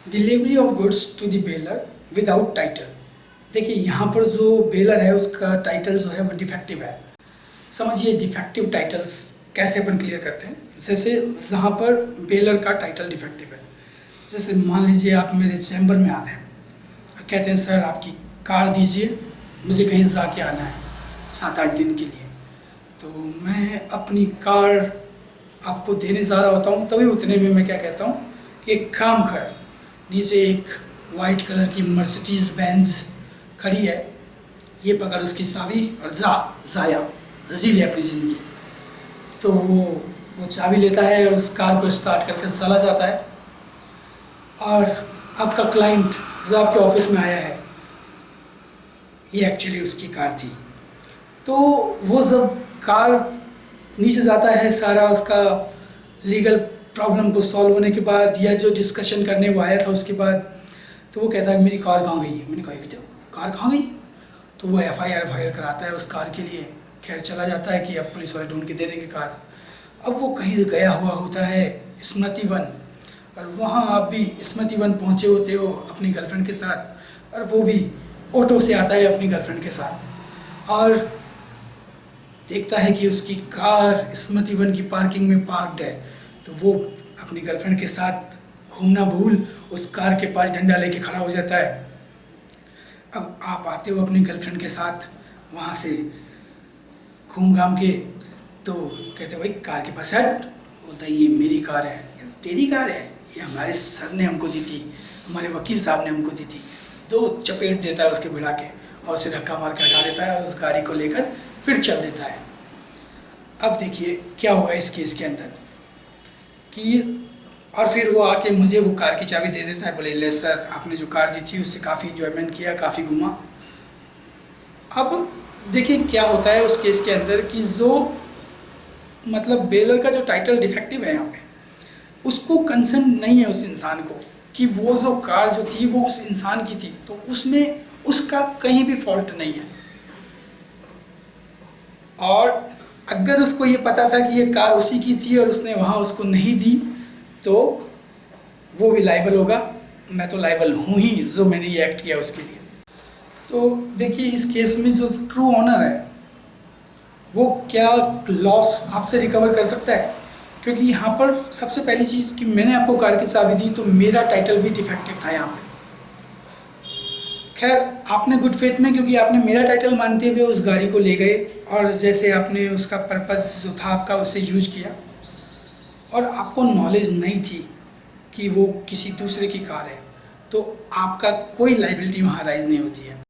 Delivery of goods to the bailor without title. देखिए यहाँ पर जो बेलर है उसका टाइटल जो है वो डिफेक्टिव है। समझिए डिफेक्टिव टाइटल्स कैसे अपन क्लियर करते हैं। जैसे जहाँ पर बेलर का टाइटल डिफेक्टिव है, जैसे मान लीजिए आप मेरे चैम्बर में आते हैं और कहते हैं सर आपकी कार दीजिए, मुझे कहीं जाके आना है 7-8 दिन के लिए। तो मैं अपनी कार आपको देने जा रहा होता हूँ, तभी उतने में मैं क्या कहता हूँ कि एक काम कर, नीचे एक वाइट कलर की मर्सिडीज बेंज खड़ी है, ये पकड़ उसकी चाबी और जाया जी ले अपनी ज़िंदगी। तो वो चाबी लेता है और उस कार को स्टार्ट करके चला जाता है। और आपका क्लाइंट जो आपके ऑफिस में आया है, ये एक्चुअली उसकी कार थी। तो वो जब कार नीचे जाता है, सारा उसका लीगल प्रॉब्लम को सॉल्व होने के बाद या जो डिस्कशन करने वो आया था उसके बाद, तो वो कहता है मेरी कार कहाँ गई। मैंने कहा भी तो कार कहाँ गई। तो वो एफ आई आर कराता है उस कार के लिए। खैर चला जाता है कि अब पुलिस वाले ढूंढ के दे देंगे कार। अब वो कहीं गया हुआ होता है स्मृति वन, और वहाँ आप भी स्मृति वन पहुँचे होते हो अपनी गर्लफ्रेंड के साथ, और वो भी ऑटो से आता है अपनी गर्लफ्रेंड के साथ और देखता है कि उसकी कार स्मृति वन की पार्किंग में पार्क्ड है। तो वो अपनी गर्लफ्रेंड के साथ घूमना भूल उस कार के पास डंडा लेके खड़ा हो जाता है। अब आप आते हो अपनी गर्लफ्रेंड के साथ वहाँ से घूम घाम के, तो कहते भाई कार के पास हट। बोलता है ये मेरी कार है। तेरी कार है? ये हमारे सर ने हमको दी थी, हमारे वकील साहब ने हमको दी थी। 2 चपेट देता है उसके भिड़ा के और उसे धक्का मार के हटा देता है और उस गाड़ी को लेकर फिर चल देता है। अब देखिए क्या होगा इस केस के अंदर कि और फिर वो आके मुझे वो कार की चाबी दे देता है, बोले ले सर आपने जो कार दी थी उससे काफ़ी इंजॉयमेंट किया, काफ़ी घूमा। अब देखिए क्या होता है उस केस के अंदर कि जो मतलब बेलर का जो टाइटल डिफेक्टिव है यहाँ पे, उसको कंसर्न नहीं है उस इंसान को कि वो जो कार जो थी वो उस इंसान की थी, तो उसमें उसका कहीं भी फॉल्ट नहीं है। और अगर उसको ये पता था कि ये कार उसी की थी और उसने वहाँ उसको नहीं दी, तो वो भी लाइबल होगा। मैं तो लाइबल हूँ ही जो मैंने ये एक्ट किया उसके लिए। तो देखिए इस केस में जो ट्रू ऑनर है वो क्या लॉस आपसे रिकवर कर सकता है, क्योंकि यहाँ पर सबसे पहली चीज़ कि मैंने आपको कार की चाबी दी तो मेरा टाइटल भी डिफेक्टिव था यहाँ पे। खैर आपने गुड फेथ में, क्योंकि आपने मेरा टाइटल मानते हुए उस गाड़ी को ले गए और जैसे आपने उसका पर्पज़ जो था आपका उसे यूज किया, और आपको नॉलेज नहीं थी कि वो किसी दूसरे की कार है, तो आपका कोई लाइबिलिटी वहाँ राइज नहीं होती है।